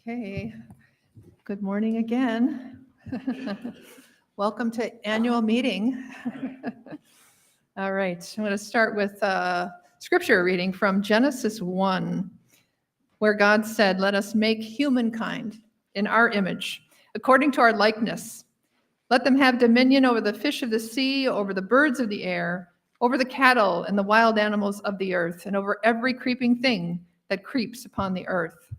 Okay, good morning again. Welcome to annual meeting. All right, I'm going to start with scripture reading from Genesis 1, where God said, "Let us make humankind in our image, according to our likeness. Let them have dominion over the fish of the sea, over the birds of the air, over the cattle and the wild animals of the earth, and over every creeping thing that creeps upon the earth."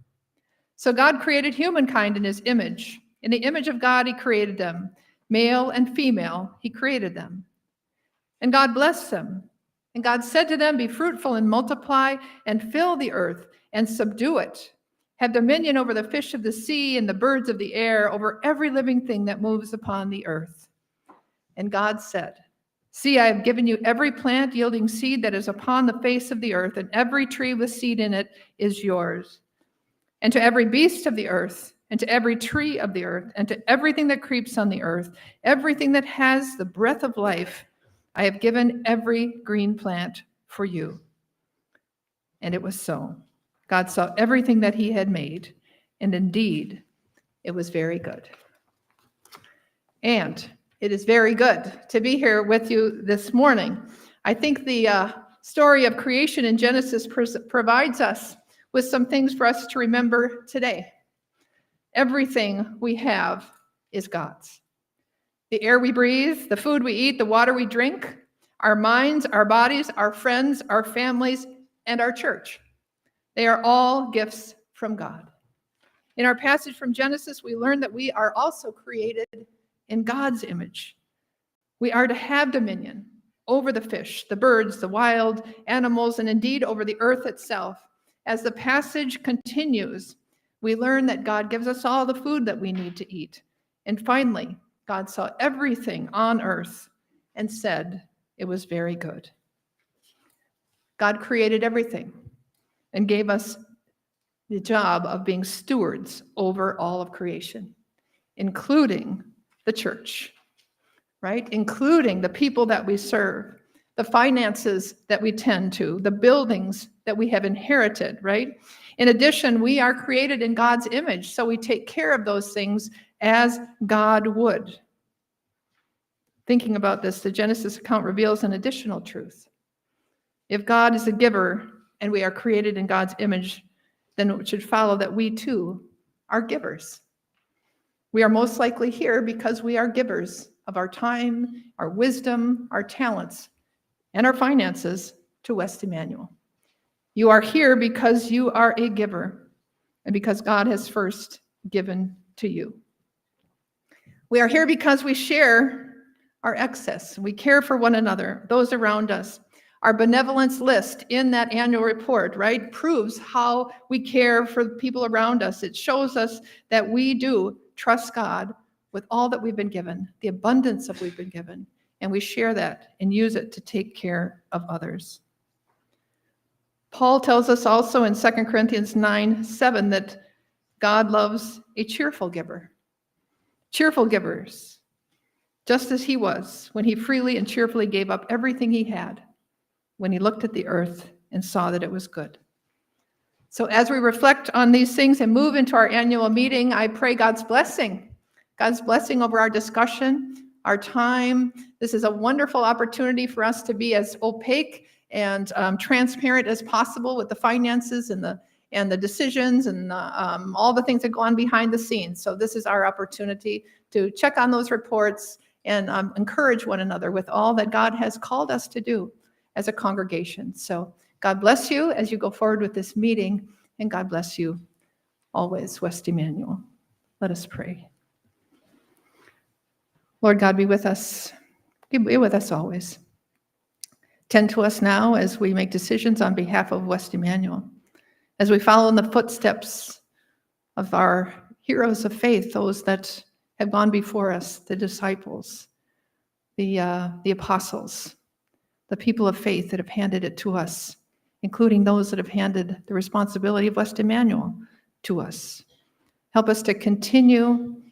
So God created humankind in his image. In the image of God, he created them. Male and female, he created them. And God blessed them. And God said to them, "Be fruitful and multiply and fill the earth and subdue it. Have dominion over the fish of the sea and the birds of the air, over every living thing that moves upon the earth." And God said, "See, I have given you every plant yielding seed that is upon the face of the earth, and every tree with seed in it is yours. And to every beast of the earth, and to every tree of the earth, and to everything that creeps on the earth, everything that has the breath of life, I have given every green plant for you." And it was so. God saw everything that he had made, and indeed, it was very good. And it is very good to be here with you this morning. I think the story of creation in Genesis provides us with some things for us to remember today. Everything we have is God's. The air we breathe, the food we eat, the water we drink, our minds, our bodies, our friends, our families, and our church. They are all gifts from God. In our passage from Genesis, we learn that we are also created in God's image. We are to have dominion over the fish, the birds, the wild animals, and indeed over the earth itself. As the passage continues, we learn that God gives us all the food that we need to eat. And finally, God saw everything on earth and said it was very good. God created everything and gave us the job of being stewards over all of creation, including the church, right? Including the people that we serve, the finances that we tend to, the buildings that we have inherited, right? In addition, we are created in God's image, so we take care of those things as God would. Thinking about this, the Genesis account reveals an additional truth. If God is a giver and we are created in God's image, then it should follow that we too are givers. We are most likely here because we are givers of our time, our wisdom, our talents, and our finances to West Emmanuel. You are here because you are a giver and because God has first given to you. We are here because we share our excess. We care for one another, those around us. Our benevolence list in that annual report, right, proves how we care for the people around us. It shows us that we do trust God with all that we've been given, the abundance that we've been given, and we share that and use it to take care of others. Paul tells us also in 2 Corinthians 9:7 that God loves a cheerful giver. Cheerful givers, just as he was when he freely and cheerfully gave up everything he had, when he looked at the earth and saw that it was good. So as we reflect on these things and move into our annual meeting, I pray God's blessing over our discussion, our time. This is a wonderful opportunity for us to be as opaque and transparent as possible with the finances and the decisions and all the things that go on behind the scenes. So this is our opportunity to check on those reports and encourage one another with all that God has called us to do as a congregation. So God bless you as you go forward with this meeting, and God bless you always, West Emmanuel. Let us pray. Lord God, be with us. Be with us always. Tend to us now as we make decisions on behalf of West Emmanuel, as we follow in the footsteps of our heroes of faith, those that have gone before us, the disciples, the apostles, the people of faith that have handed it to us, including those that have handed the responsibility of West Emmanuel to us. Help us to continue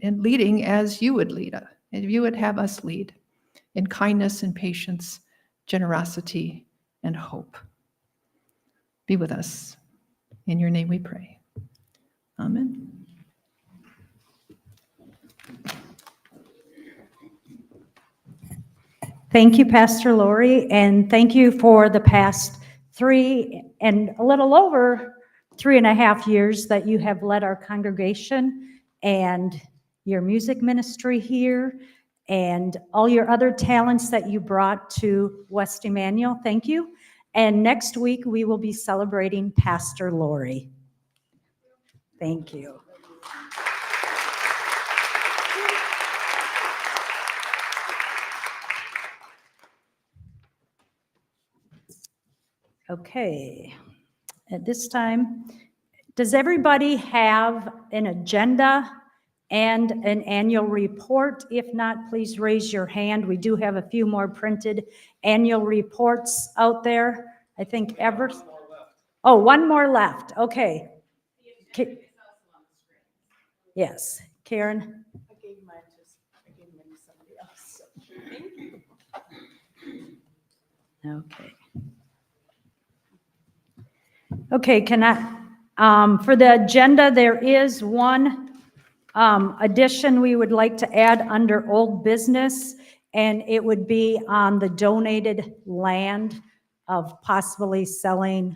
in leading as you would lead us, and you would have us lead in kindness and patience, generosity and hope. Be with us. In your name we pray. Amen. Thank you, Pastor Lori, and thank you for the past 3 and a little over 3.5 years that you have led our congregation and your music ministry here and all your other talents that you brought to West Emmanuel. Thank you. And next week, we will be celebrating Pastor Lori. Thank you. Okay, at this time, does everybody have an agenda and an annual report? If not, please raise your hand. We do have a few more printed annual reports out there. I think ever. Oh, one more left. Okay. Yes, Karen. I gave mine to somebody else. Okay. Okay, can I, for the agenda, there is one addition we would like to add under old business, and it would be on the donated land of possibly selling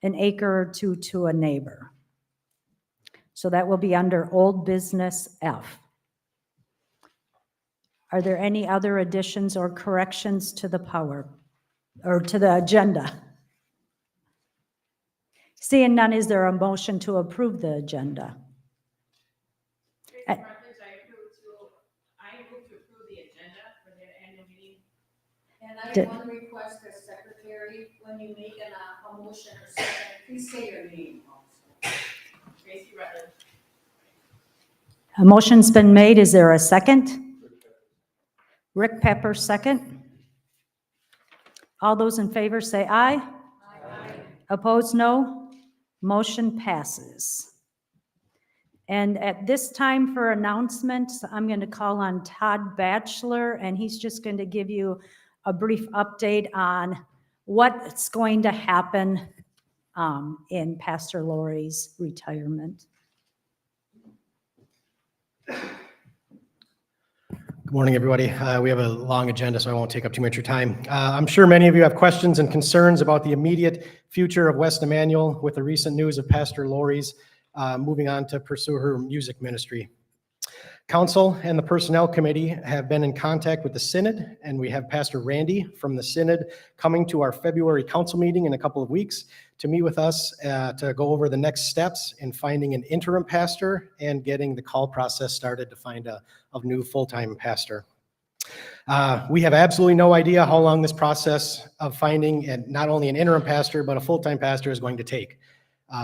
an acre or two to a neighbor. So that will be under old business F. Are there any other additions or corrections to the power or to the agenda? Seeing none, is there a motion to approve the agenda? I move to approve the agenda for the annual meeting. And I want to request as secretary, when you make a motion or something, please say your name also. Tracy Rutledge. A motion's been made. Is there a second? Rick Pepper, second. All those in favor say aye. Aye. Opposed, no. Motion passes. And at this time for announcements, I'm going to call on Todd Batchelor, and he's just going to give you a brief update on what's going to happen in Pastor Lori's retirement. Good morning, everybody. We have a long agenda, so I won't take up too much of your time. I'm sure many of you have questions and concerns about the immediate future of West Emmanuel with the recent news of Pastor Lori's moving on to pursue her music ministry. Council and the Personnel Committee have been in contact with the Synod, and we have Pastor Randy from the Synod coming to our February council meeting in a couple of weeks to meet with us to go over the next steps in finding an interim pastor and getting the call process started to find a new full-time pastor. We have absolutely no idea how long this process of finding not only an interim pastor, but a full-time pastor is going to take.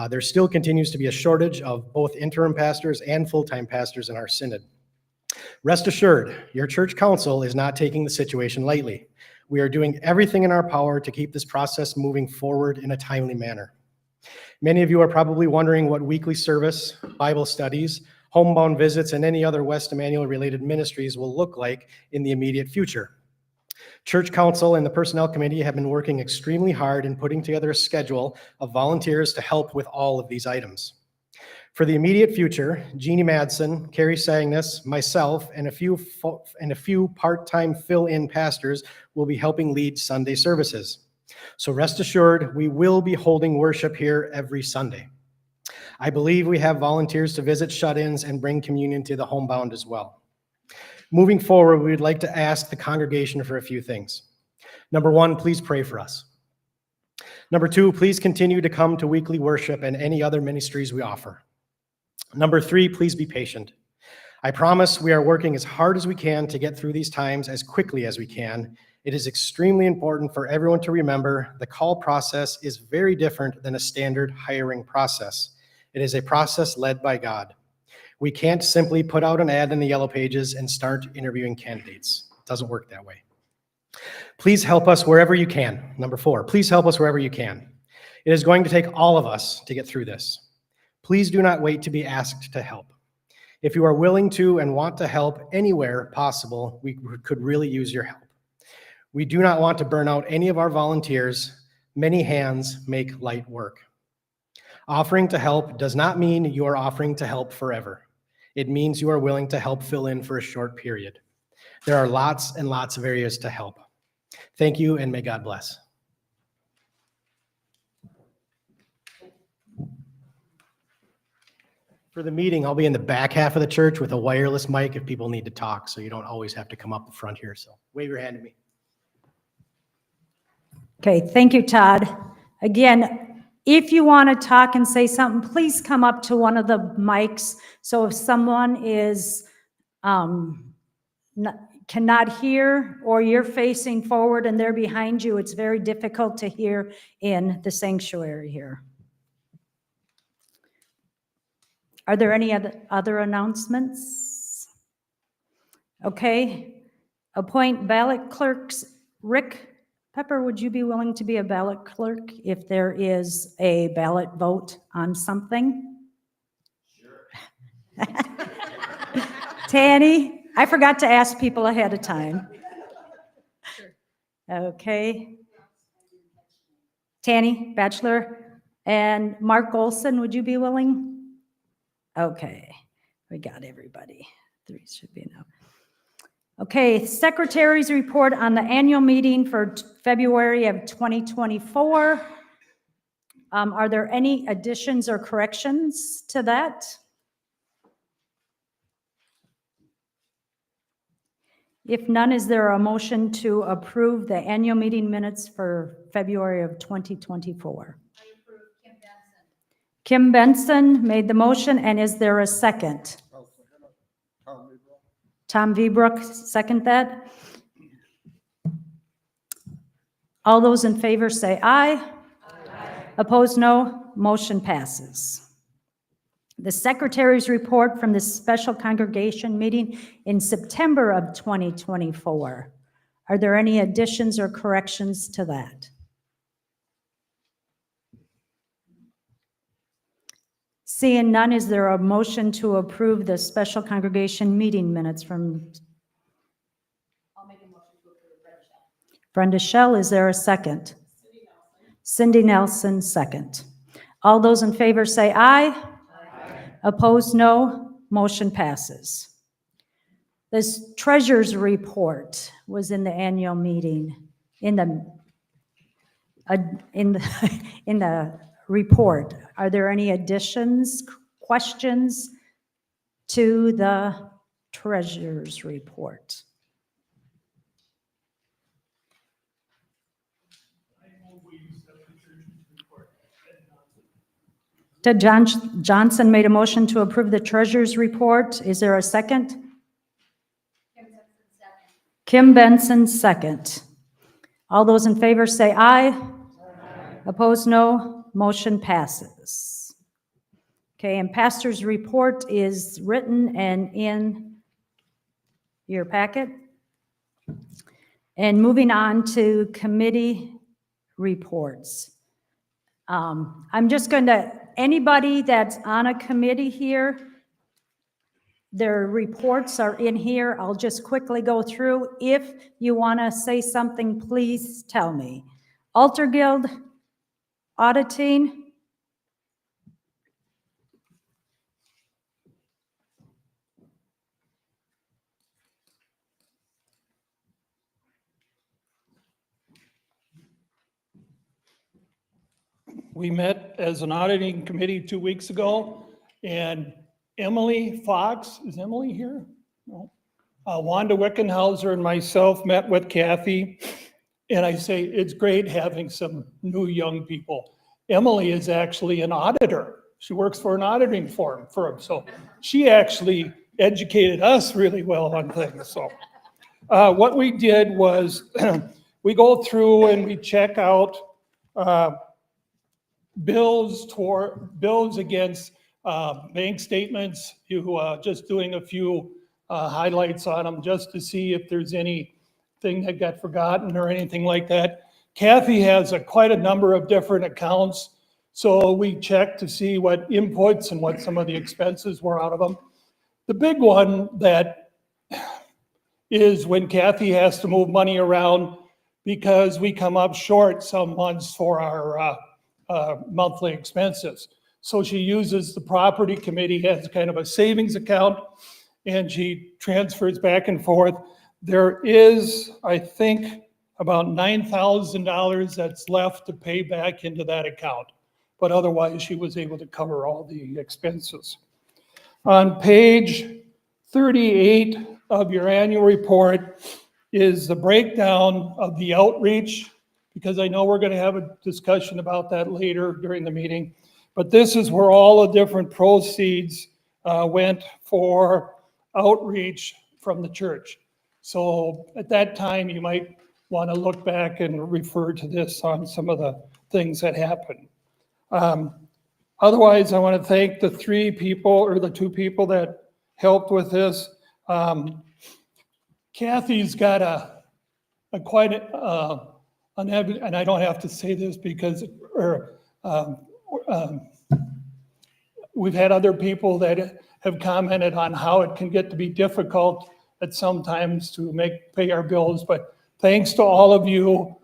There still continues to be a shortage of both interim pastors and full-time pastors in our synod. Rest assured, your church council is not taking the situation lightly. We are doing everything in our power to keep this process moving forward in a timely manner. Many of you are probably wondering what weekly service, Bible studies, homebound visits, and any other West Emmanuel related ministries will look like in the immediate future. Church Council and the Personnel Committee have been working extremely hard in putting together a schedule of volunteers to help with all of these items. For the immediate future, Jeannie Madsen, Carrie Sangness, myself, and a few part-time fill-in pastors will be helping lead Sunday services. So rest assured, we will be holding worship here every Sunday. I believe we have volunteers to visit shut-ins and bring communion to the homebound as well. Moving forward, we would like to ask the congregation for a few things. Number one, please pray for us. Number two, please continue to come to weekly worship and any other ministries we offer. Number three, please be patient. I promise we are working as hard as we can to get through these times as quickly as we can. It is extremely important for everyone to remember the call process is very different than a standard hiring process. It is a process led by God. We can't simply put out an ad in the yellow pages and start interviewing candidates. It doesn't work that way. Please help us wherever you can. Number four, please help us wherever you can. It is going to take all of us to get through this. Please do not wait to be asked to help. If you are willing to and want to help anywhere possible, we could really use your help. We do not want to burn out any of our volunteers. Many hands make light work. Offering to help does not mean you are offering to help forever. It means you are willing to help fill in for a short period. There are lots and lots of areas to help. Thank you, and may God bless. For the meeting, I'll be in the back half of the church with a wireless mic if people need to talk, so you don't always have to come up the front here. So wave your hand at me. Okay, thank you, Todd. Again, if you want to talk and say something, please come up to one of the mics. So if someone is cannot hear, or you're facing forward and they're behind you, it's very difficult to hear in the sanctuary here. Are there any other announcements? Okay. Appoint ballot clerks. Rick Pepper, would you be willing to be a ballot clerk if there is a ballot vote on something? Sure. Tanny, I forgot to ask people ahead of time. Sure. Okay. Tanny, bachelor. And Mark Olson, would you be willing? Okay, we got everybody. 3 should be enough. Okay, secretary's report on the annual meeting for February of 2024. Are there any additions or corrections to that? If none, is there a motion to approve the annual meeting minutes for February of 2024? I approve Kim Benson. Kim Benson made the motion, and is there a second? Tom Vbrook, second that. All those in favor say aye. Aye. Opposed, no. Motion passes. The secretary's report from the special congregation meeting in September of 2024. Are there any additions or corrections to that? Seeing none, is there a motion to approve the special congregation meeting minutes from I'll make a motion to approve Brenda Shell? Is there a second? Cindy Nelson, second. All those in favor say aye. Aye. Opposed, no. Motion passes. This treasurer's report was in the annual meeting, in the report. Are there any additions, questions to the treasurer's report? Ted Johnson made a motion to approve the treasurer's report. Is there a second? Kim Benson, second. Kim Benson, second. All those in favor say aye. Aye. Opposed, no. Motion passes. Okay, and pastor's report is written and in your packet. And moving on to committee reports. I'm just going to, anybody that's on a committee here, their reports are in here. I'll just quickly go through. If you want to say something, please tell me. Altar Guild, auditing. We met as an auditing committee 2 weeks ago, and Emily Fox, is Emily here? No. Wanda Wickenhauser and myself met with Kathy, and I say it's great having some new young people. Emily is actually an auditor. She works for an auditing firm, so she actually educated us really well on things. So what we did was we go through and we check out bills against bank statements, just doing a few highlights on them just to see if there's anything that got forgotten or anything like that. Kathy has quite a number of different accounts, so we checked to see what inputs and what some of the expenses were out of them. The big one that is when Kathy has to move money around because we come up short some months for our monthly expenses. So she uses the property committee as kind of a savings account, and she transfers back and forth. There is, I think, about $9,000 that's left to pay back into that account. But otherwise, she was able to cover all the expenses. On page 38 of your annual report is the breakdown of the outreach, because I know we're going to have a discussion about that later during the meeting. But this is where all the different proceeds went for outreach from the church. So at that time, you might want to look back and refer to this on some of the things that happened. Otherwise, I want to thank the two people that helped with this. Kathy's got and I don't have to say this because we've had other people that have commented on how it can get to be difficult at sometimes to pay our bills, but thanks to all of you,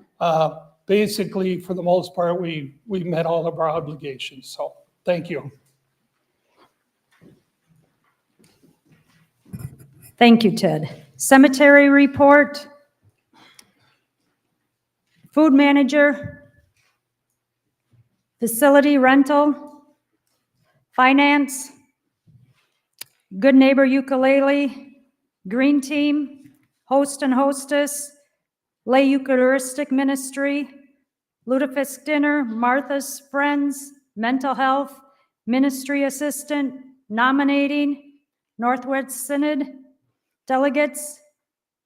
basically for the most part, we met all of our obligations. So thank you. Thank you, Ted. Cemetery report. Food manager. Facility rental. Finance. Good Neighbor Ukulele. Green Team. Host and hostess. Lay Eucharistic Ministry. Lutefisk Dinner. Martha's Friends. Mental Health. Ministry Assistant. Nominating. Northwest Synod. Delegates,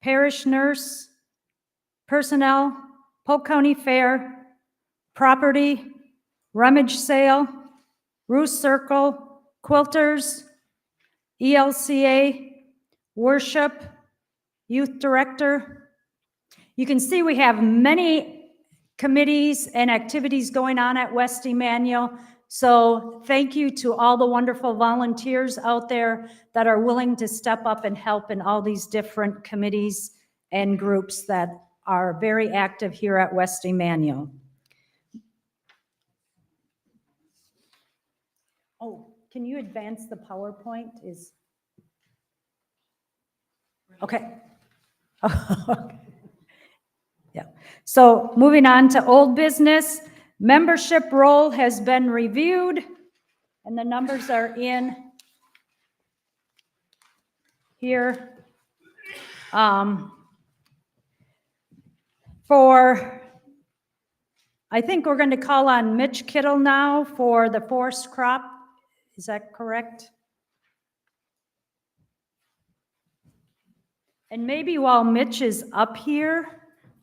parish nurse, personnel, Polk County Fair, property, rummage sale, Roost Circle, quilters, ELCA, worship, youth director. You can see we have many committees and activities going on at West Emmanuel. So thank you to all the wonderful volunteers out there that are willing to step up and help in all these different committees and groups that are very active here at West Emmanuel. Oh, can you advance the PowerPoint? Okay. Yeah. So moving on to old business. Membership roll has been reviewed, and the numbers are in here. I think we're going to call on Mitch Kittle now for the forest crop. Is that correct? And maybe while Mitch is up here,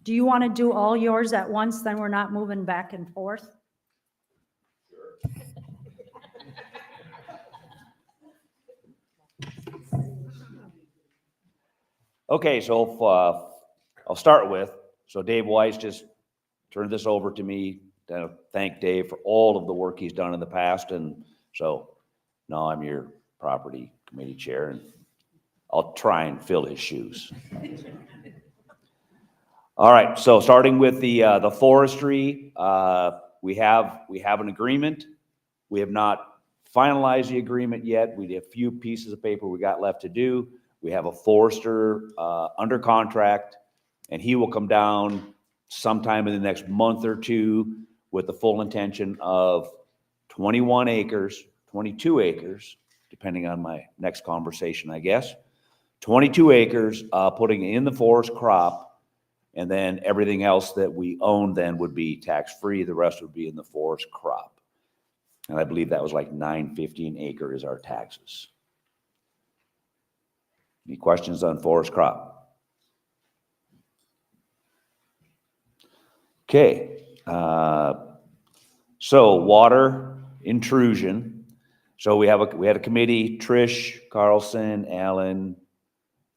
do you want to do all yours at once? Then we're not moving back and forth. Okay, so I'll start with, so Dave Weiss just turned this over to me to thank Dave for all of the work he's done in the past. And so now I'm your property committee chair, and I'll try and fill his shoes. All right, so starting with the forestry, we have an agreement. We have not finalized the agreement yet. We have a few pieces of paper we got left to do. We have a forester under contract, and he will come down sometime in the next month or two with the full intention of 21 acres, 22 acres, depending on my next conversation, I guess. 22 acres, putting in the forest crop. And then everything else that we own then would be tax-free. The rest would be in the forest crop. And I believe that was like $9.50 an acre is our taxes. Any questions on forest crop? Okay. So water intrusion. So we had a committee, Trish Carlson, Alan,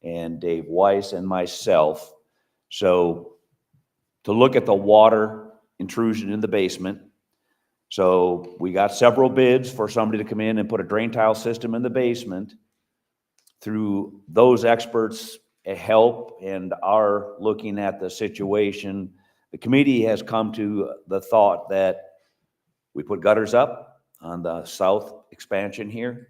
and Dave Weiss, and myself. So to look at the water intrusion in the basement. So we got several bids for somebody to come in and put a drain tile system in the basement. Through those experts' help and our looking at the situation, the committee has come to the thought that we put gutters up on the south expansion here.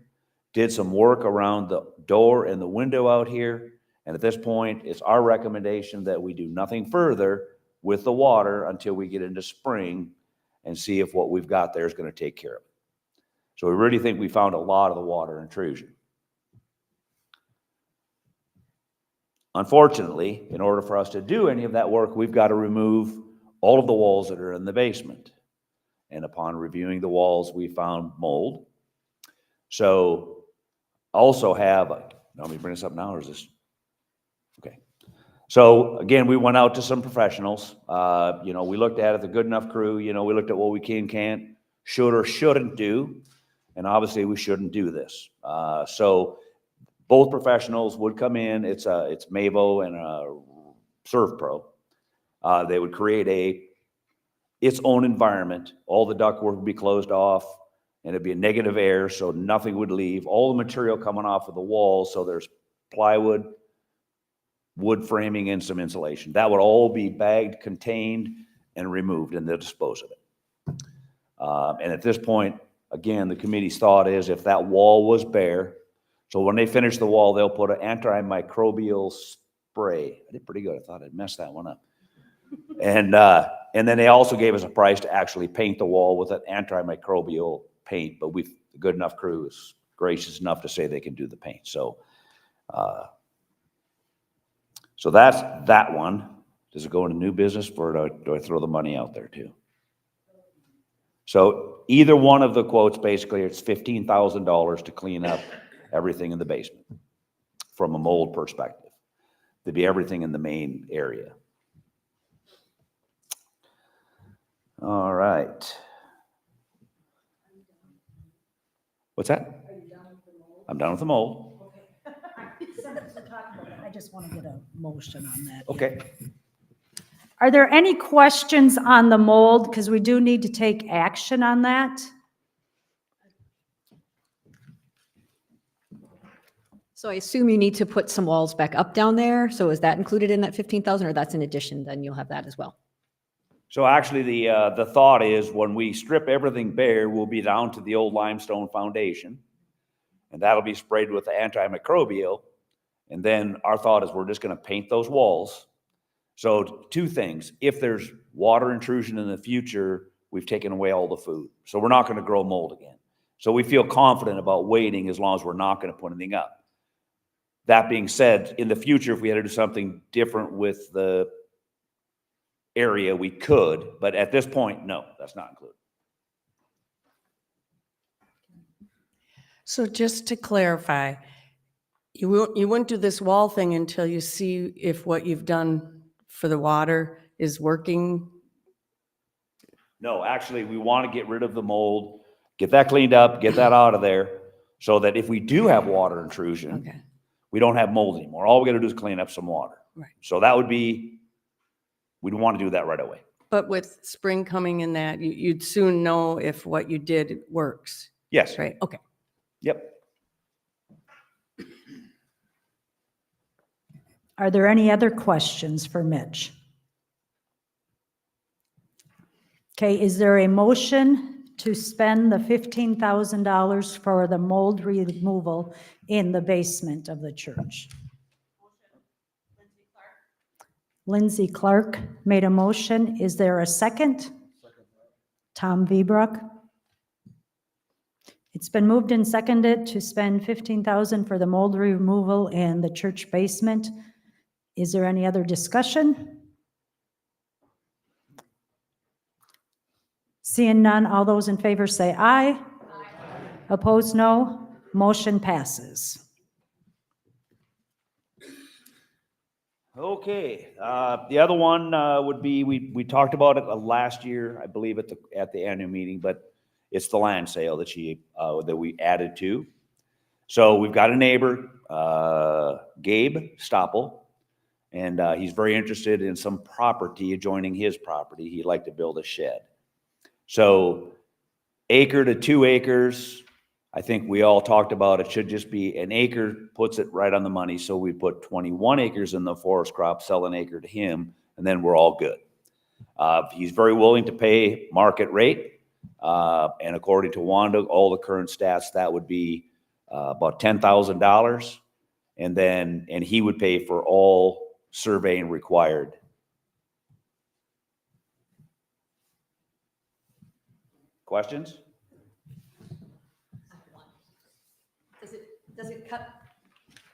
Did some work around the door and the window out here. And at this point, it's our recommendation that we do nothing further with the water until we get into spring and see if what we've got there is going to take care of it. So we really think we found a lot of the water intrusion. Unfortunately, in order for us to do any of that work, we've got to remove all of the walls that are in the basement. And upon reviewing the walls, we found mold. So also have, let me bring this up now, or is this? Okay. So again, we went out to some professionals. We looked at it, the Good Enough crew, we looked at what we can, can't, should or shouldn't do. And obviously we shouldn't do this. So both professionals would come in. It's Mavo and Surf Pro. They would create its own environment. All the ductwork would be closed off, and it'd be a negative air, so nothing would leave. All the material coming off of the walls, so there's plywood, wood framing, and some insulation. That would all be bagged, contained, and removed, and they'll dispose of it. And at this point, again, the committee's thought is if that wall was bare, so when they finish the wall, they'll put an antimicrobial spray. I did pretty good. I thought I'd messed that one up. And then they also gave us a price to actually paint the wall with an antimicrobial paint, but the Good Enough crew is gracious enough to say they can do the paint. So that's that one. Does it go into new business, or do I throw the money out there too? So either one of the quotes, basically, it's $15,000 to clean up everything in the basement from a mold perspective. To be everything in the main area. All right. What's that? Are you done with the mold? I'm done with the mold. I just want to get a motion on that. Okay. Are there any questions on the mold? Because we do need to take action on that. So I assume you need to put some walls back up down there. So is that included in that 15,000, or that's in addition? Then you'll have that as well. So actually, the thought is when we strip everything bare, we'll be down to the old limestone foundation, and that'll be sprayed with the antimicrobial. And then our thought is we're just going to paint those walls. So two things: if there's water intrusion in the future, we've taken away all the food, so we're not going to grow mold again. So we feel confident about waiting as long as we're not going to put anything up. That being said, in the future, if we had to do something different with the area, we could, but at this point, no, that's not included. So just to clarify, you wouldn't do this wall thing until you see if what you've done for the water is working? No, actually, we want to get rid of the mold, get that cleaned up, get that out of there, so that if we do have water intrusion, Okay, we don't have mold anymore. All we got to do is clean up some water. right. So that would be, we'd want to do that right away. But with spring coming in that, you'd soon know if what you did works, Yes. right? Okay. Yep. Are there any other questions for Mitch? Okay, is there a motion to spend the $15,000 for the mold removal in the basement of the church? Lindsay Clark made a motion. Is there a second? Tom Vibrock. It's been moved and seconded to spend $15,000 for the mold removal in the church basement. Is there any other discussion? Seeing none, all those in favor say aye. Aye. Opposed, no. Motion passes. Okay, the other one would be, we talked about it last year, I believe at the annual meeting, but it's the land sale that we added to. So we've got a neighbor, Gabe Stoppel, and he's very interested in some property adjoining his property. He'd like to build a shed. So acre to 2 acres, I think we all talked about it should just be an acre, puts it right on the money. So we put 21 acres in the forest crop, sell an acre to him, and then we're all good. He's very willing to pay market rate. And according to Wanda, all the current stats, that would be about $10,000. And he would pay for all surveying required. Questions? Does it cut?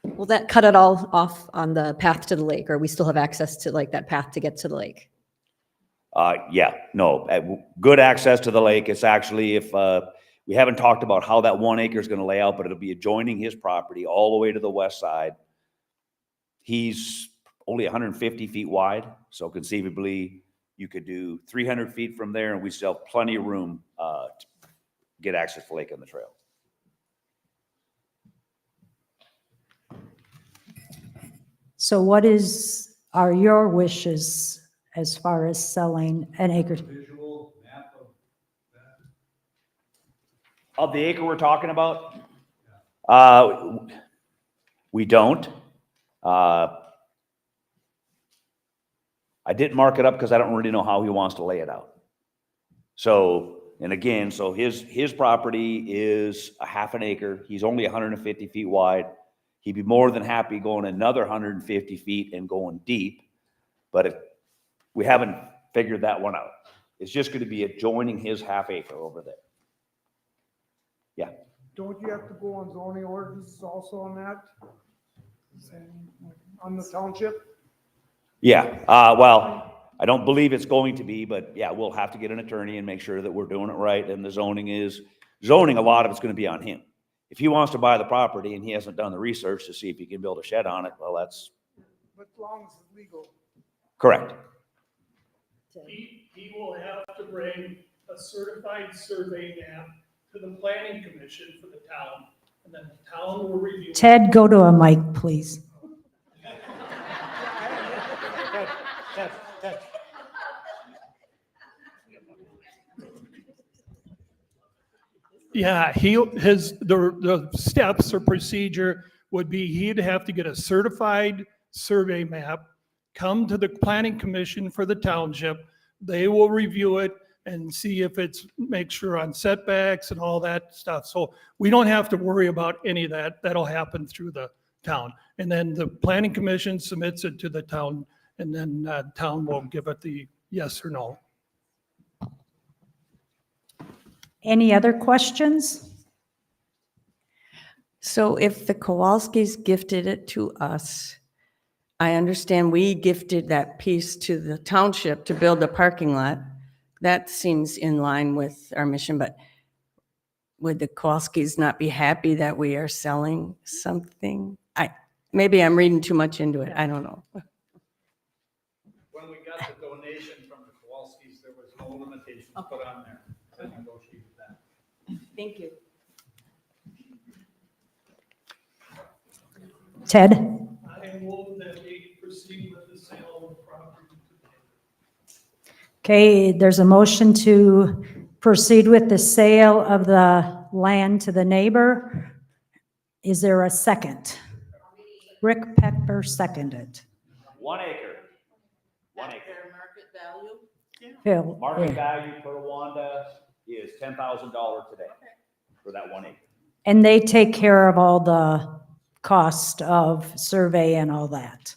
Will that cut it all off on the path to the lake, or we still have access to like that path to get to the lake? Yeah, no, good access to the lake. It's actually, if, we haven't talked about how that 1 acre is going to lay out, but it'll be adjoining his property all the way to the west side. He's only 150 feet wide, so conceivably you could do 300 feet from there, and we still have plenty of room to get access to the lake on the trail. So what are your wishes as far as selling an acre? Of the acre we're talking about? We don't. I didn't mark it up because I don't really know how he wants to lay it out. So, and again, so his property is a half an acre. He's only 150 feet wide. He'd be more than happy going another 150 feet and going deep, but we haven't figured that one out. It's just going to be adjoining his half acre over there. Yeah. Don't you have to go on zoning ordinances also on that? On the township? Yeah, well, I don't believe it's going to be, but yeah, we'll have to get an attorney and make sure that we're doing it right. And the zoning, a lot of it's going to be on him. If he wants to buy the property and he hasn't done the research to see if he can build a shed on it, well, that's But as long as it's legal. correct. He will have to bring a certified survey map to the planning commission for the town, and then the town will review. Ted, go to a mic, please. Yeah, the steps or procedure would be he'd have to get a certified survey map, come to the planning commission for the township. They will review it and see if make sure on setbacks and all that stuff. So we don't have to worry about any of that. That'll happen through the town. And then the planning commission submits it to the town, and then town will give it the yes or no. Any other questions? So if the Kowalskis gifted it to us, I understand we gifted that piece to the township to build the parking lot. That seems in line with our mission, but would the Kowalskis not be happy that we are selling something? Maybe I'm reading too much into it. I don't know. When we got the donation from the Kowalskis, there was no limitations put on there. I negotiated that. Thank you. Ted? I move that we proceed with the sale of the property. Okay, there's a motion to proceed with the sale of the land to the neighbor. Is there a second? Rick Pepper seconded. 1 acre. 1 acre. Fair market value? Phil, Market yeah. value per Wanda is $10,000 today for that 1 acre. And they take care of all the cost of survey and all that.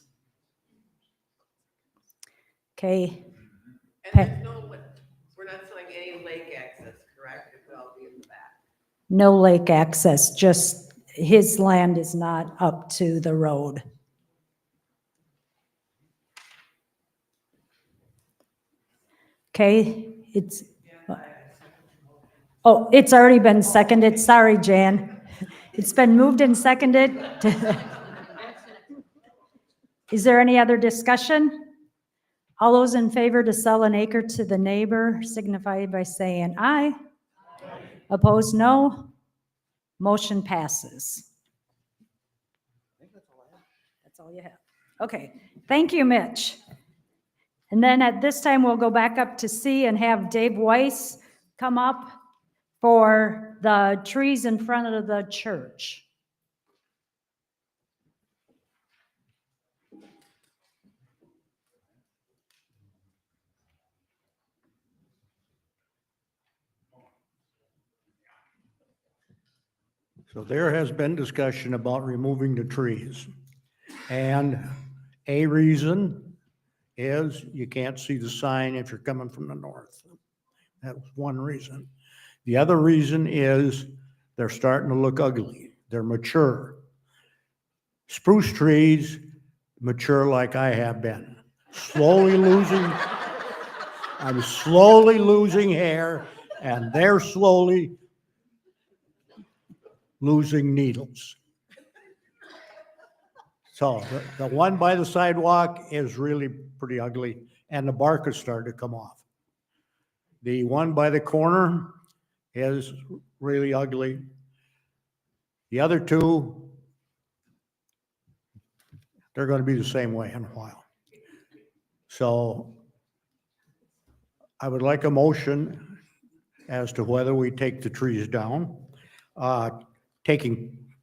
Okay. And there's we're not selling any lake access, correct? It could all be in the back. No lake access, just his land is not up to the road. Okay, it's already been seconded. Sorry, Jan. It's been moved and seconded. Is there any other discussion? All those in favor to sell an acre to the neighbor signify by saying aye. Opposed, no. Motion passes. That's all you have. Okay, thank you, Mitch. And then at this time, we'll go back up to C and have Dave Weiss come up for the trees in front of the church. So there has been discussion about removing the trees. And a reason is you can't see the sign if you're coming from the north. That was one reason. The other reason is they're starting to look ugly. They're mature. Spruce trees mature like I have been. I'm slowly losing hair, and they're slowly losing needles. So the one by the sidewalk is really pretty ugly, and the bark has started to come off. The one by the corner is really ugly. The other two, they're going to be the same way in a while. So I would like a motion as to whether we take the trees down.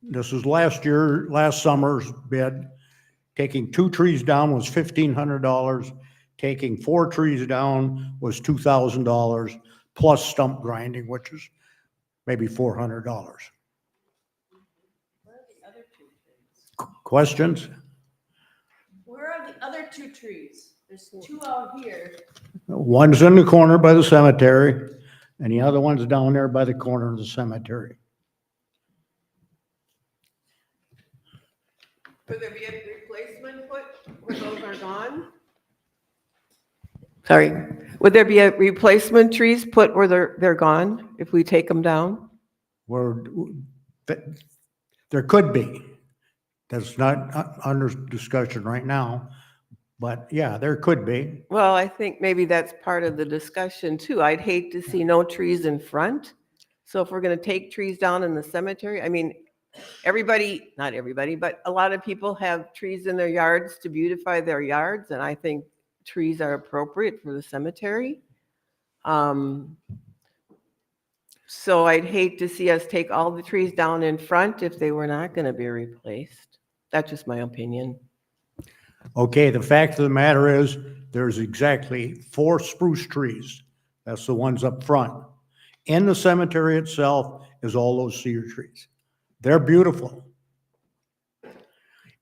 This is last summer's bid. Taking 2 trees down was $1,500. Taking 4 trees down was $2,000 plus stump grinding, which is maybe $400. Questions? Where are the other 2 trees? There's 2 out here. One's in the corner by the cemetery, and the other one's down there by the corner of the cemetery. Would there be a replacement put where those are gone? Sorry, would there be a replacement trees put where they're gone if we take them down? There could be. That's not under discussion right now, but yeah, there could be. Well, I think maybe that's part of the discussion too. I'd hate to see no trees in front. So if we're going to take trees down in the cemetery, I mean, not everybody, but a lot of people have trees in their yards to beautify their yards, and I think trees are appropriate for the cemetery. So I'd hate to see us take all the trees down in front if they were not going to be replaced. That's just my opinion. Okay, the fact of the matter is, there's exactly 4 spruce trees. That's the ones up front. In the cemetery itself is all those cedar trees. They're beautiful.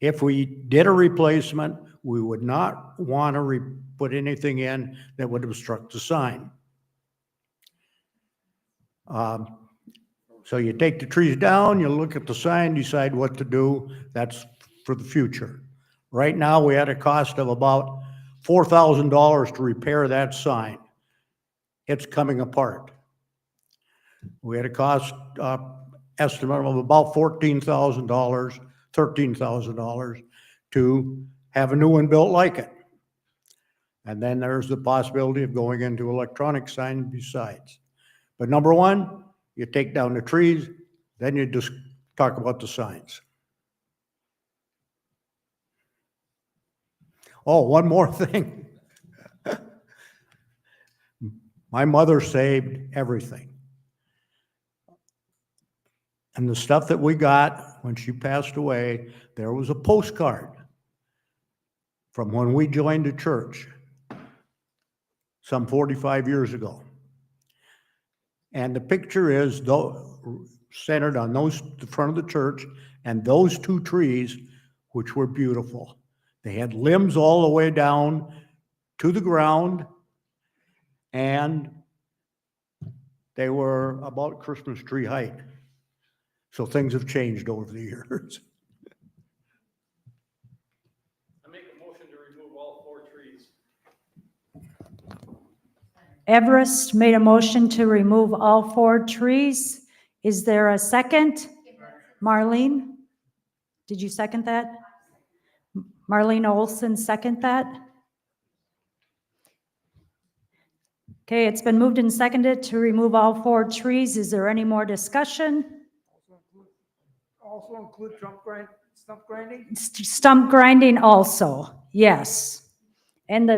If we did a replacement, we would not want to put anything in that would obstruct the sign. So you take the trees down, you look at the sign, decide what to do. That's for the future. Right now, we had a cost of about $4,000 to repair that sign. It's coming apart. We had a cost estimate of about $14,000, $13,000 to have a new one built like it. And then there's the possibility of going into electronic sign besides. But number one, you take down the trees, then you just talk about the signs. Oh, one more thing. My mother saved everything. And the stuff that we got when she passed away, there was a postcard from when we joined the church some 45 years ago. And the picture is centered on the front of the church and those 2 trees, which were beautiful. They had limbs all the way down to the ground, and they were about Christmas tree height. So things have changed over the years. I make a motion to remove all 4 trees. Everest made a motion to remove all 4 trees. Is there a second? Marlene? Did you second that? Marlene Olson, second that? Okay, it's been moved and seconded to remove all 4 trees. Is there any more discussion? Also include stump grinding? Stump grinding also, yes. And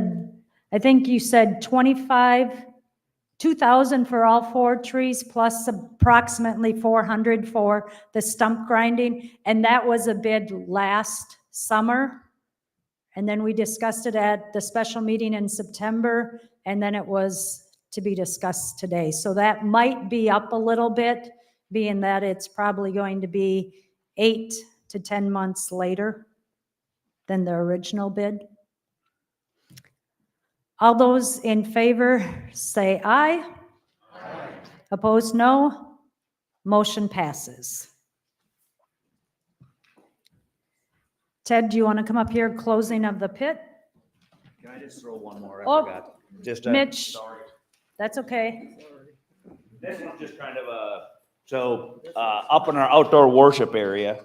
I think you said 2,000 for all 4 trees plus approximately 400 for the stump grinding. And that was a bid last summer. And then we discussed it at the special meeting in September, and then it was to be discussed today. So that might be up a little bit being that it's probably going to be 8 to 10 months later than the original bid. All those in favor say aye. Aye. Opposed, no. Motion passes. Ted, do you want to come up here, closing of the pit? Can I just throw one more? Oh, I forgot. Just, Mitch. sorry. That's okay. This is just kind of up in our outdoor worship area.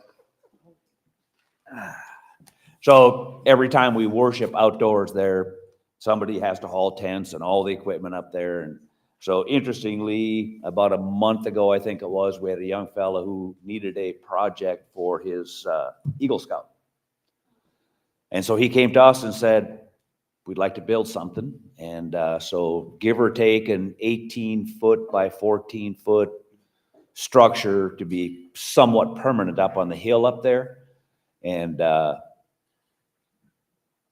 So every time we worship outdoors there, somebody has to haul tents and all the equipment up there. And so interestingly, about a month ago, I think it was, we had a young fella who needed a project for his Eagle Scout. And so he came to us and said, we'd like to build something. And so give or take an 18-foot by 14-foot structure to be somewhat permanent up on the hill up there. And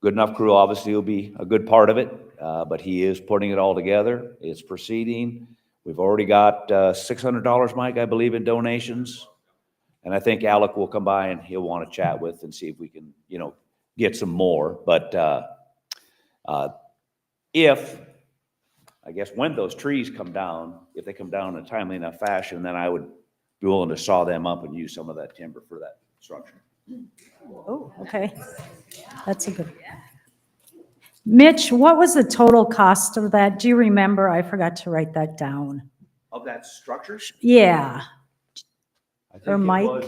good enough crew obviously will be a good part of it, but he is putting it all together. It's proceeding. We've already got $600, Mike, I believe, in donations. And I think Alec will come by and he'll want to chat with and see if we can, get some more. But when those trees come down, if they come down in a timely enough fashion, then I would be willing to saw them up and use some of that timber for that structure. Oh, okay. That's a good. Mitch, what was the total cost of that? Do you remember? I forgot to write that down. Of that structure? Yeah. I think Or Mike? it was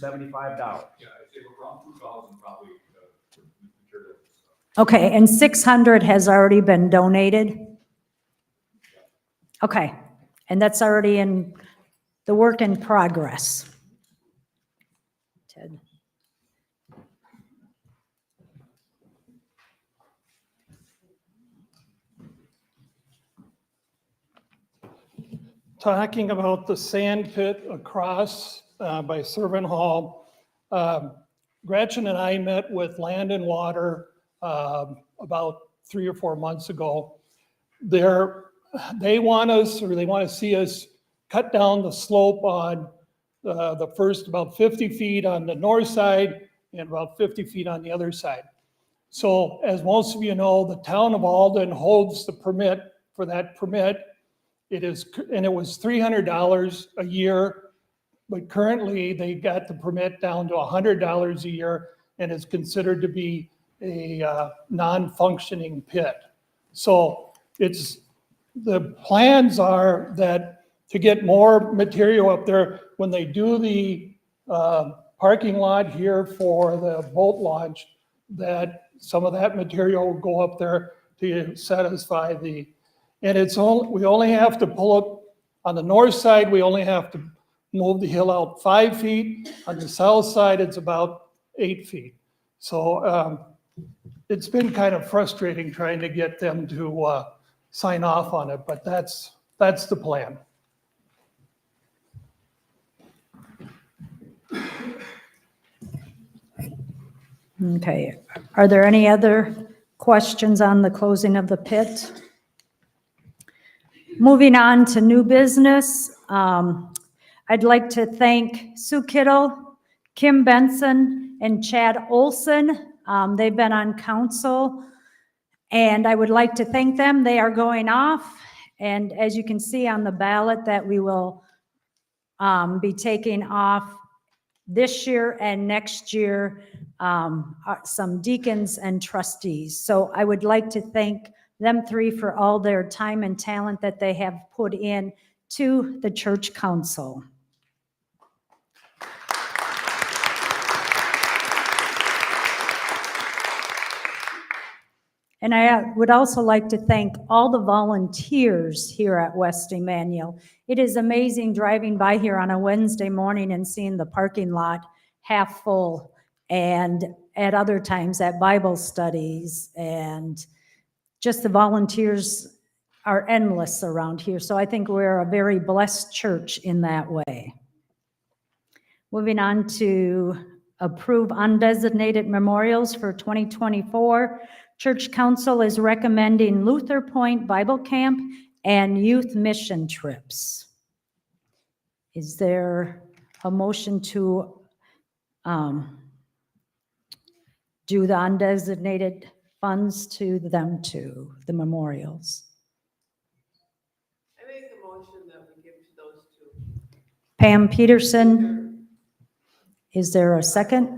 $1,875. Yeah, I'd say around 2,000 probably for materials. Okay, and 600 has already been donated? Okay, and that's already in the work in progress. Ted. Talking about the sand pit across by Servant Hall, Gretchen and I met with Land and Water about 3 or 4 months ago. They want to see us cut down the slope on the first about 50 feet on the north side and about 50 feet on the other side. So as most of you know, the town of Alden holds the permit for that permit. It was $300 a year, but currently they got the permit down to $100 a year and is considered to be a non-functioning pit. So the plans are that to get more material up there, when they do the parking lot here for the boat launch, that some of that material will go up there to satisfy and we only have to pull up on the north side, we only have to move the hill out 5 feet. On the south side, it's about 8 feet. So it's been kind of frustrating trying to get them to sign off on it, but that's the plan. Okay, are there any other questions on the closing of the pit? Moving on to new business, I'd like to thank Sue Kittle, Kim Benson, and Chad Olson. They've been on council, and I would like to thank them. They are going off, and as you can see on the ballot that we will be taking off this year and next year, some deacons and trustees. So I would like to thank them three for all their time and talent that they have put in to the church council. And I would also like to thank all the volunteers here at West Emmanuel. It is amazing driving by here on a Wednesday morning and seeing the parking lot half full, and at other times at Bible studies, and just the volunteers are endless around here. So I think we're a very blessed church in that way. Moving on to approve undesignated memorials for 2024. Church Council is recommending Luther Point Bible Camp and youth mission trips. Is there a motion to do the undesignated funds to them to the memorials? I make a motion that we give to those two. Pam Peterson, is there a second?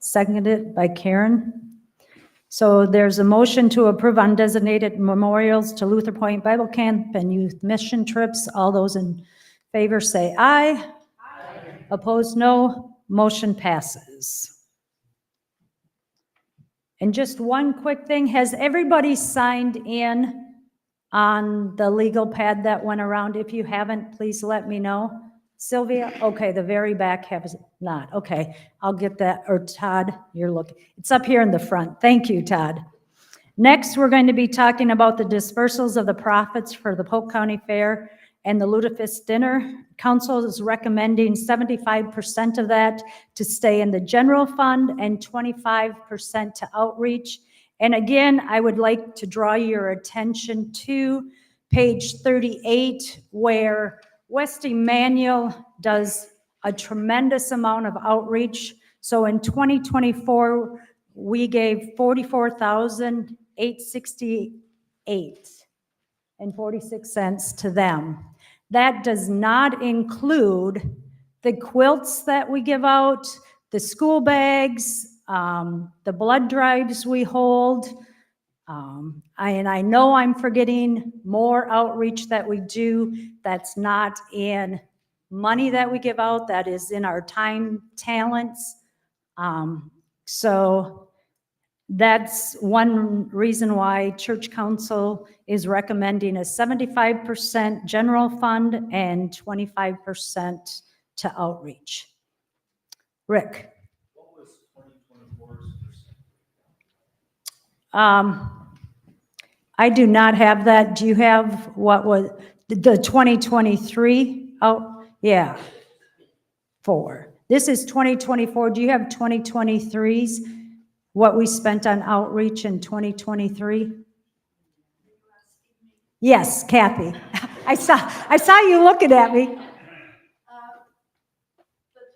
Seconded by Karen. So there's a motion to approve undesignated memorials to Luther Point Bible Camp and youth mission trips. All those in favor say aye. Aye. Opposed, no. Motion passes. And just one quick thing, has everybody signed in on the legal pad that went around? If you haven't, please let me know. Sylvia, okay, the very back has not. Okay, I'll get that, or Todd, you're looking. It's up here in the front. Thank you, Todd. Next, we're going to be talking about the dispersals of the profits for the Polk County Fair and the Lutefisk Dinner. Council is recommending 75% of that to stay in the general fund and 25% to outreach. And again, I would like to draw your attention to page 38, where West Emmanuel does a tremendous amount of outreach. So in 2024, we gave $44,868.46 to them. That does not include the quilts that we give out, the school bags, the blood drives we hold. And I know I'm forgetting more outreach that we do that's not in money that we give out, that is in our time, talents. So that's one reason why Church Council is recommending a 75% general fund and 25% to outreach. Rick? What was 2024's I do not have that. Do you have what was the 2023? Oh, yeah. 4. This is 2024. Do you have 2023's? What we spent on outreach in 2023? Yes, Kathy. I saw you looking at me. The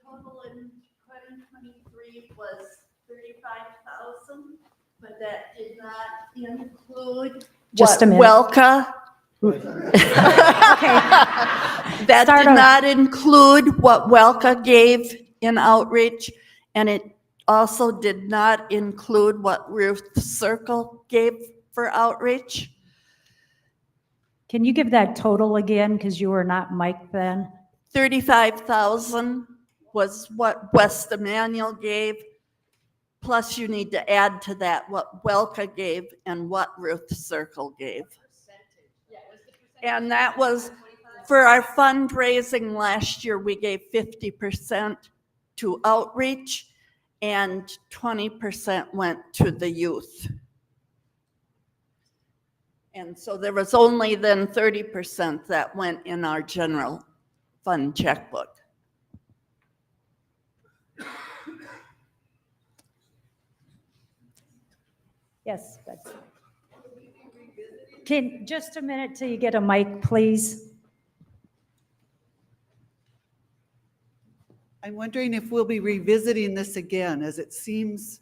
total in 2023 was 35,000, but that did not include Just a minute. Welka. Okay. That Start did over. not include what Welka gave in outreach, and it also did not include what Ruth Circle gave for outreach. Can you give that total again, because you were not mic'd then? 35,000 was what West Emmanuel gave, plus you need to add to that what Welka gave and what Ruth Circle gave. And that was, for our fundraising last year, we gave 50% to outreach and 20% went to the youth. And so there was only then 30% that went in our general fund checkbook. Yes, that's. Just a minute till you get a mic, please. I'm wondering if we'll be revisiting this again, as it seems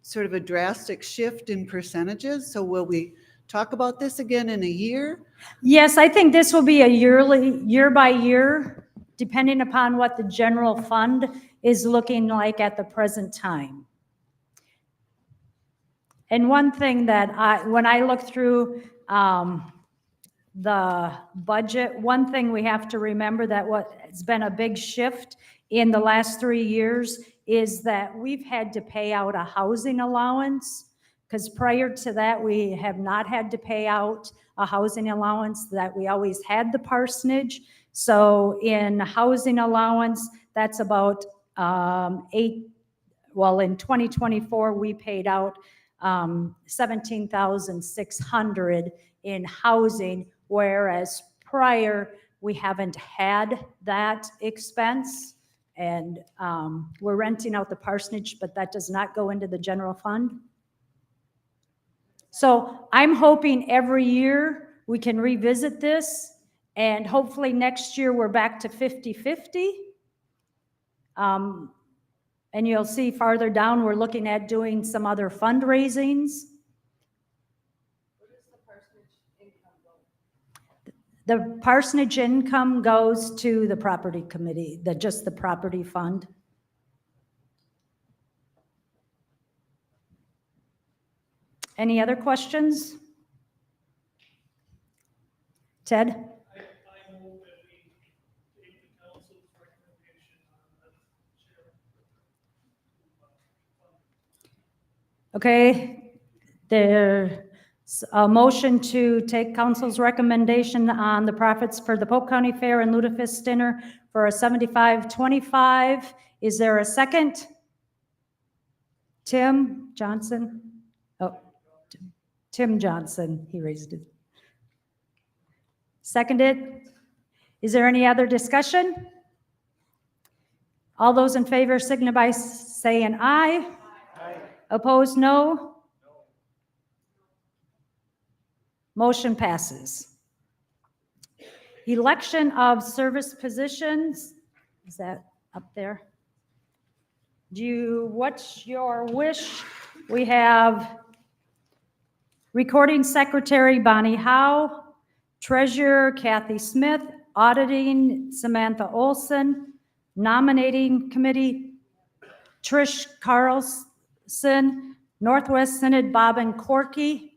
sort of a drastic shift in percentages. So will we talk about this again in a year? Yes, I think this will be a year by year, depending upon what the general fund is looking like at the present time. And one thing that when I look through the budget, one thing we have to remember that has been a big shift in the last 3 years is that we've had to pay out a housing allowance, because prior to that, we have not had to pay out a housing allowance, that we always had the parsonage. So in housing allowance, that's about in 2024, we paid out $17,600 in housing, whereas prior, we haven't had that expense. And we're renting out the parsonage, but that does not go into the general fund. So I'm hoping every year we can revisit this And hopefully next year, we're back to 50-50. And you'll see farther down, we're looking at doing some other fundraisings. The parsonage income goes to the property committee, just the property fund. Any other questions? Ted? I move that we take the council's recommendation on the chair. Okay, there's a motion to take council's recommendation on the profits for the Polk County Fair and Lutefisk dinner for a 75-25. Is there a second? Tim Johnson? Oh, Tim Johnson, he raised it. Seconded. Is there any other discussion? All those in favor signify by saying aye. Aye. Opposed, no. Motion passes. Election of service positions, is that up there? What's your wish? We have recording secretary Bonnie Howe, treasurer Kathy Smith, auditing Samantha Olson, nominating committee Trish Carlson, Northwest Synod Bob and Corky.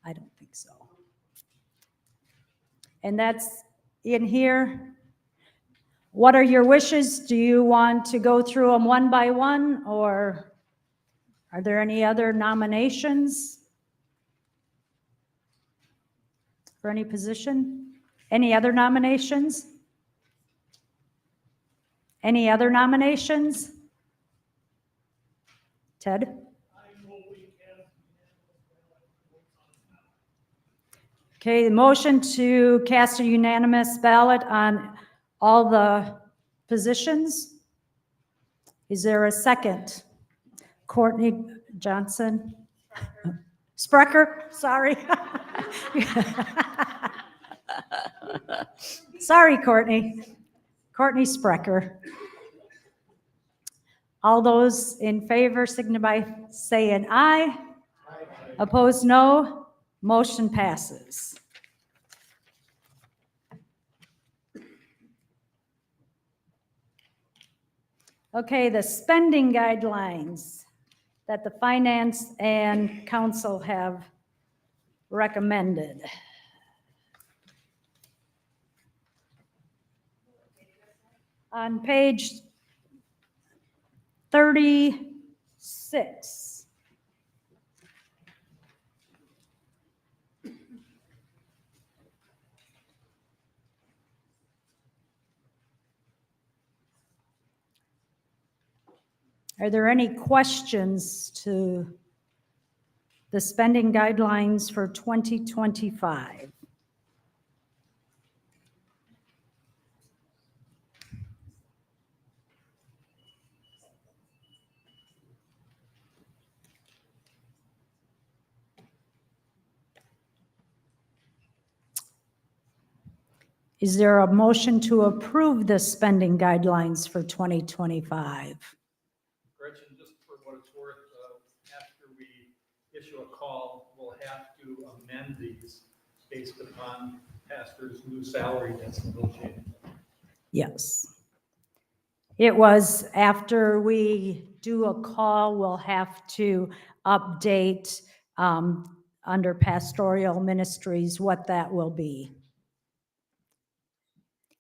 I don't think so. And that's in here. What are your wishes? Do you want to go through them one by one, or are there any other nominations for any position? Any other nominations? Any other nominations? Ted? Okay, the motion to cast a unanimous ballot on all the positions. Is there a second? Courtney Johnson? Sprecher, sorry. Sorry, Courtney. Courtney Sprecher. All those in favor signify by saying aye. Aye. Opposed, no. Motion passes. Okay, the spending guidelines that the Finance and Council have recommended. On page 36. Are there any questions to the spending guidelines for 2025? Is there a motion to approve the spending guidelines for 2025? Gretchen, just for what it's worth, after we issue a call, we'll have to amend these based upon pastor's new salary that's negotiated. Yes. It was after we do a call, we'll have to update under pastoral ministries what that will be.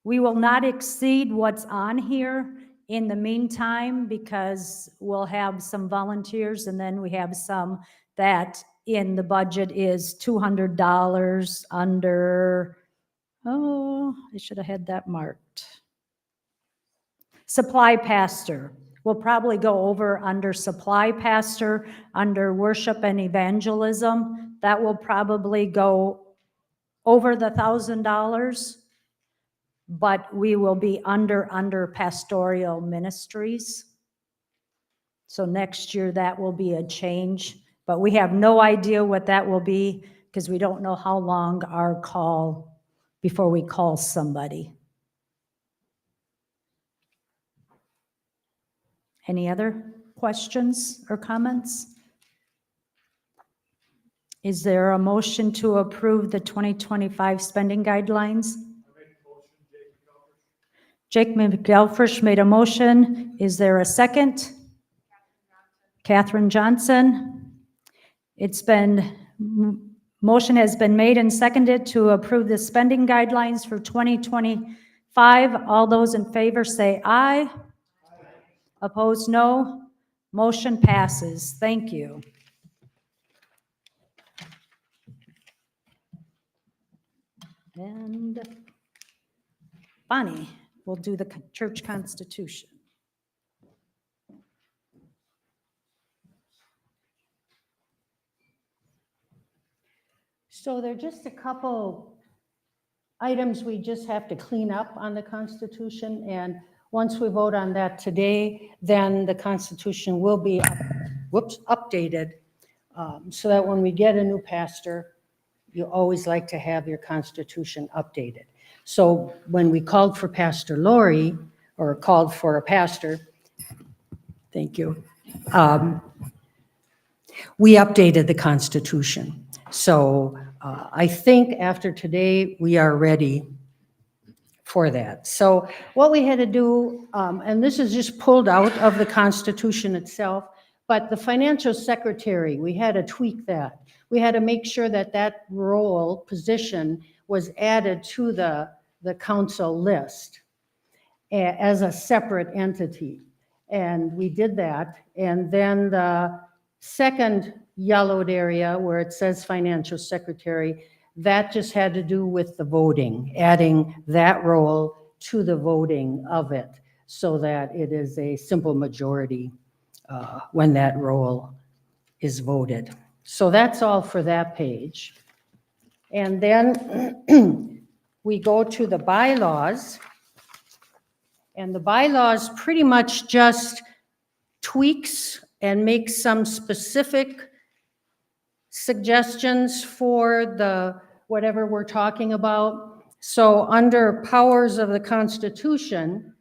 We will not exceed what's on here in the meantime, because we'll have some volunteers, and then we have some that in the budget is $200 under, oh, I should have had that marked. Supply pastor. We'll probably go over under supply pastor, under worship and evangelism. That will probably go over the $1,000. But we will be under pastoral ministries. So next year that will be a change, but we have no idea what that will be because we don't know how long our call before we call somebody. Any other questions or comments? Is there a motion to approve the 2025 spending guidelines? Jake McElfresh made a motion. Is there a second? Catherine Johnson. Motion has been made and seconded to approve the spending guidelines for 2025. All those in favor say aye. Opposed, no. Motion passes. Thank you. And Bonnie will do the church constitution. So there are just a couple items we just have to clean up on the Constitution, and once we vote on that today, then the Constitution will be, updated, so that when we get a new pastor, you always like to have your Constitution updated. So when we called for Pastor Lori, or called for a pastor, thank you, we updated the Constitution. So I think after today, we are ready for that. So what we had to do, and this is just pulled out of the Constitution itself, but the financial secretary, we had to tweak that. We had to make sure that that role, position, was added to the council list as a separate entity. And we did that. And then the second yellowed area where it says financial secretary, that just had to do with the voting, adding that role to the voting of it so that it is a simple majority when that role is voted. So that's all for that page. And then we go to the bylaws. And the bylaws pretty much just tweaks and makes some specific suggestions for the whatever we're talking about. So under powers of the Constitution,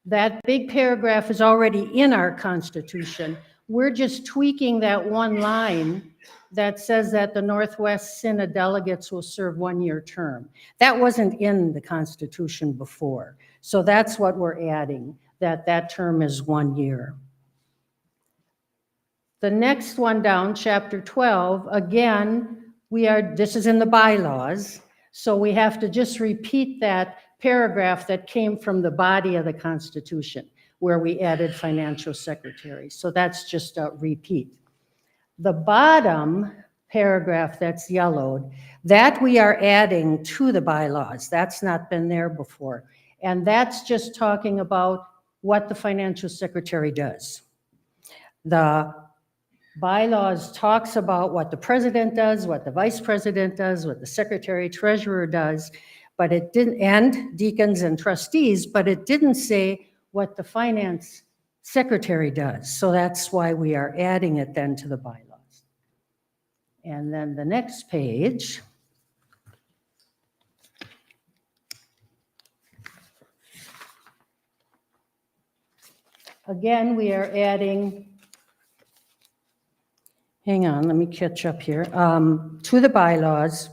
that big paragraph is already in our Constitution. We're just tweaking that one line that says that the Northwest Synod delegates will serve one-year term. That wasn't in the Constitution before. So that's what we're adding, that term is 1 year. The next one down, chapter 12, again, this is in the bylaws, so we have to just repeat that paragraph that came from the body of the Constitution, where we added financial secretary. So that's just a repeat. The bottom paragraph that's yellowed, that we are adding to the bylaws. That's not been there before. And that's just talking about what the financial secretary does. The bylaws talks about what the president does, what the vice president does, what the secretary treasurer does, but it didn't, and deacons and trustees, but it didn't say what the finance secretary does. So that's why we are adding it then to the bylaws. And then the next page, again, we are adding, hang on, let me catch up here, to the bylaws.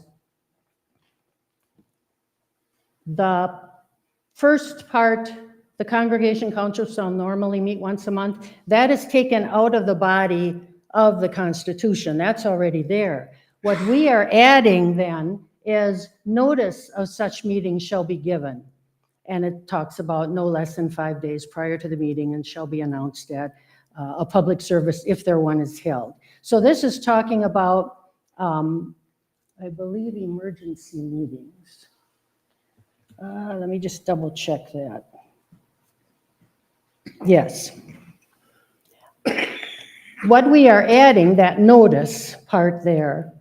The first part, the congregation council shall normally meet once a month, that is taken out of the body of the Constitution. That's already there. What we are adding then is notice of such meetings shall be given. And it talks about no less than 5 days prior to the meeting and shall be announced at a public service if there one is held. So this is talking about, I believe, emergency meetings. Let me just double check that. Yes. What we are adding, that notice part there,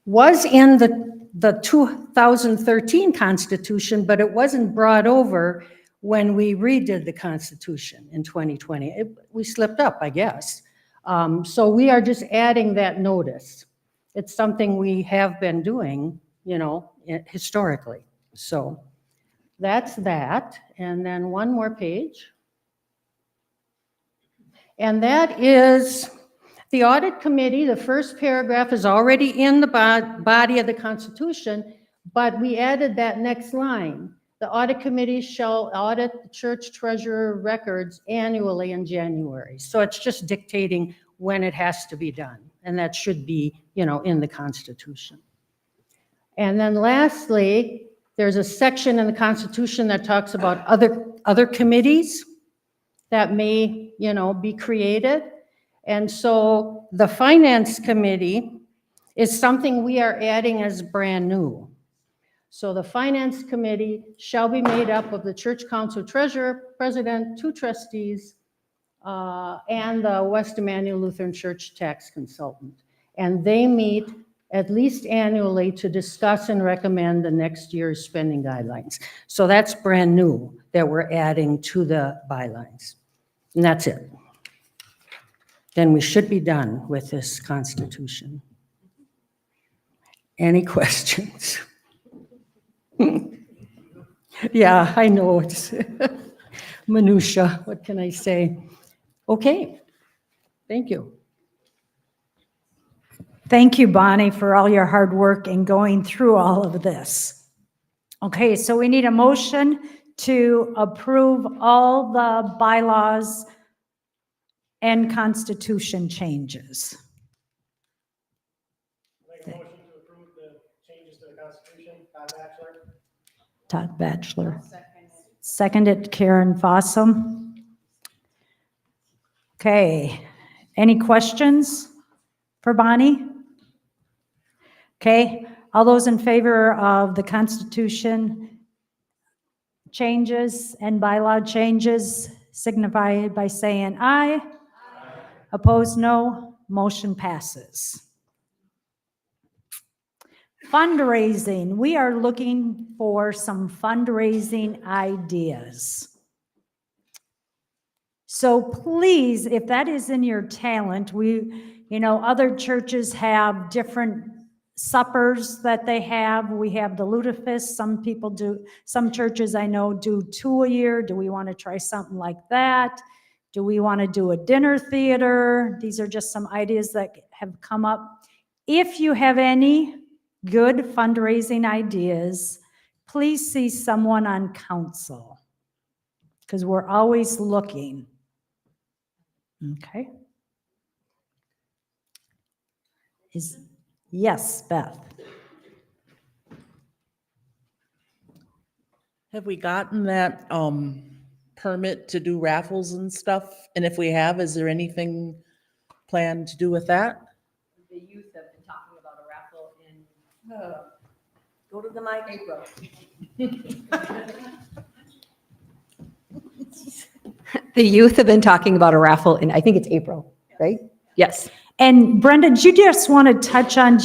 was in the 2013 Constitution, but it wasn't brought over when we redid the Constitution in 2020. We slipped up, I guess. So we are just adding that notice. It's something we have been doing, historically. So that's that. And then one more page. And that is the audit committee. The first paragraph is already in the body of the Constitution, but we added that next line. The audit committee shall audit the church treasurer records annually in January. So it's just dictating when it has to be done. And that should be, in the Constitution. And then lastly, there's a section in the Constitution that talks about other committees that may, be created. And so the Finance Committee is something we are adding as brand new. So the Finance Committee shall be made up of the Church Council Treasurer, President, 2 trustees, and the West Emmanuel Lutheran Church Tax Consultant. And they meet at least annually to discuss and recommend the next year's spending guidelines. So that's brand new that we're adding to the bylines. And that's it. Then we should be done with this Constitution. Any questions? Yeah, I know it's minutia. What can I say? Okay. Thank you. Thank you, Bonnie, for all your hard work in going through all of this. Okay, so we need a motion to approve all the bylaws and Constitution changes. Make a motion to approve the changes to the Constitution. Todd Batchelor. Todd Batchelor. Seconded, Karen Fossum. Okay, any questions for Bonnie? Okay, all those in favor of the Constitution changes and bylaw changes signify by saying aye. Opposed, no. Motion passes. Fundraising. We are looking for some fundraising ideas. So please, if that is in your talent, other churches have different suppers that they have. We have the Lutefisk. Some churches I know do 2 a year. Do we want to try something like that? Do we want to do a dinner theater? These are just some ideas that have come up. If you have any good fundraising ideas, please see someone on council, because we're always looking. Okay. Yes, Beth. Have we gotten that permit to do raffles and stuff? And if we have, is there anything planned to do with that? The youth have been talking about a raffle in, go to the mic, April. The youth have been talking about a raffle in, I think it's April, right? Yes. And Brenda, do you just want to touch on,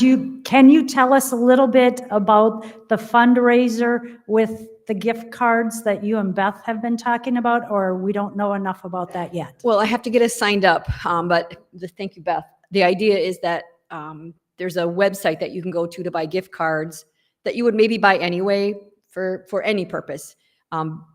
can you tell us a little bit about the fundraiser with the gift cards that you and Beth have been talking about, or we don't know enough about that yet? Well, I have to get us signed up, but thank you, Beth. The idea is that there's a website that you can go to buy gift cards that you would maybe buy anyway for any purpose.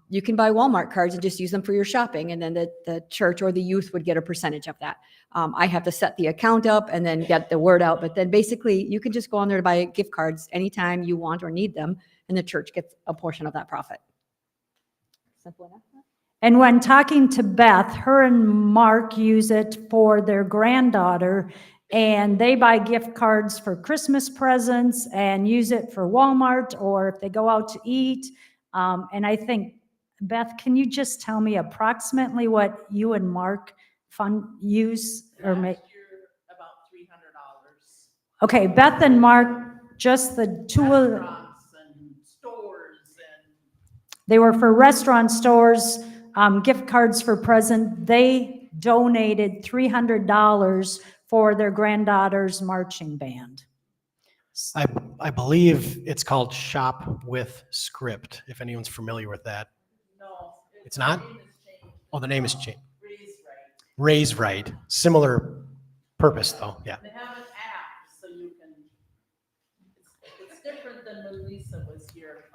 You can buy Walmart cards and just use them for your shopping, and then the church or the youth would get a percentage of that. I have to set the account up and then get the word out, but then basically you can just go on there to buy gift cards anytime you want or need them, and the church gets a portion of that profit. Simple enough. And when talking to Beth, her and Mark use it for their granddaughter, and they buy gift cards for Christmas presents and use it for Walmart, or if they go out to eat. And I think, Beth, can you just tell me approximately what you and Mark use or make? About $300. Okay, Beth and Mark, just the two of them. And stores and. They were for restaurant stores, gift cards for present. They donated $300 for their granddaughter's marching band. I believe it's called Shop with Script, if anyone's familiar with that. No. It's not? Oh, the name is changed. Raise Raise Right. Similar purpose, though, yeah. They have an app, so you can, it's different than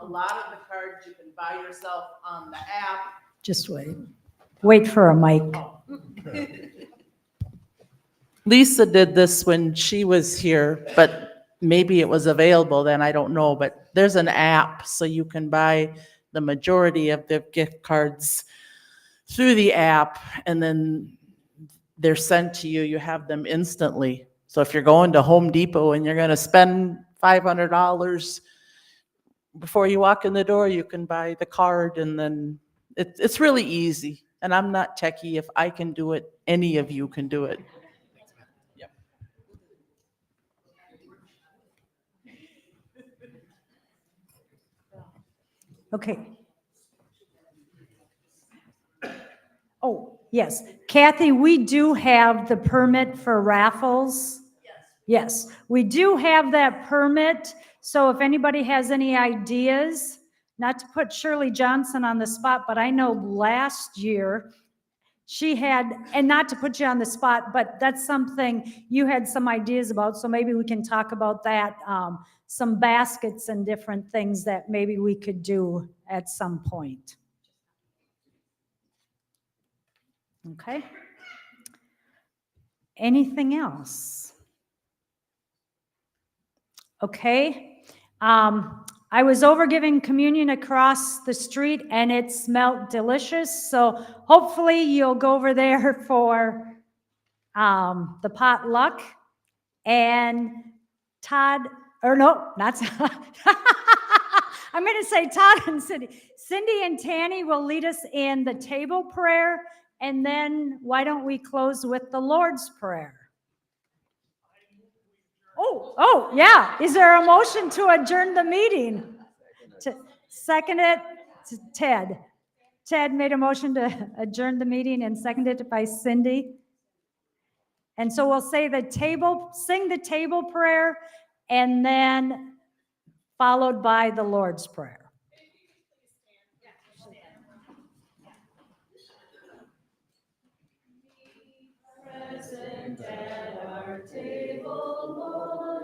A lot of the cards you can buy yourself on the app. Just wait. Wait for a mic. Lisa did this when she was here, but maybe it was available then, I don't know. But there's an app, so you can buy the majority of the gift cards through the app, and then they're sent to you. You have them instantly. So if you're going to Home Depot and you're going to spend $500 before you walk in the door, you can buy the card, and then it's really easy. And I'm not techie. If I can do it, any of you can do it. Okay. Oh, yes. Kathy, we do have the permit for raffles. Yes, we do have that permit. So if anybody has any ideas, not to put Shirley Johnson on the spot, but I know last year she had, and not to put you on the spot, but that's something you had some ideas about. So maybe we can talk about that. Some baskets and different things that maybe we could do at some point. Okay. Anything else? Okay. I was over giving communion across the street and it smelled delicious. So hopefully you'll go over there for the potluck. And Todd, or no, not Todd. I'm going to say Todd and Cindy. Cindy and Tanny will lead us in the table prayer. And then why don't we close with the Lord's Prayer? Oh, yeah. Is there a motion to adjourn the meeting? Second it, Ted. Ted made a motion to adjourn the meeting and seconded it by Cindy. And so we'll say sing the table prayer, and then followed by the Lord's Prayer. Present at our table, Lord.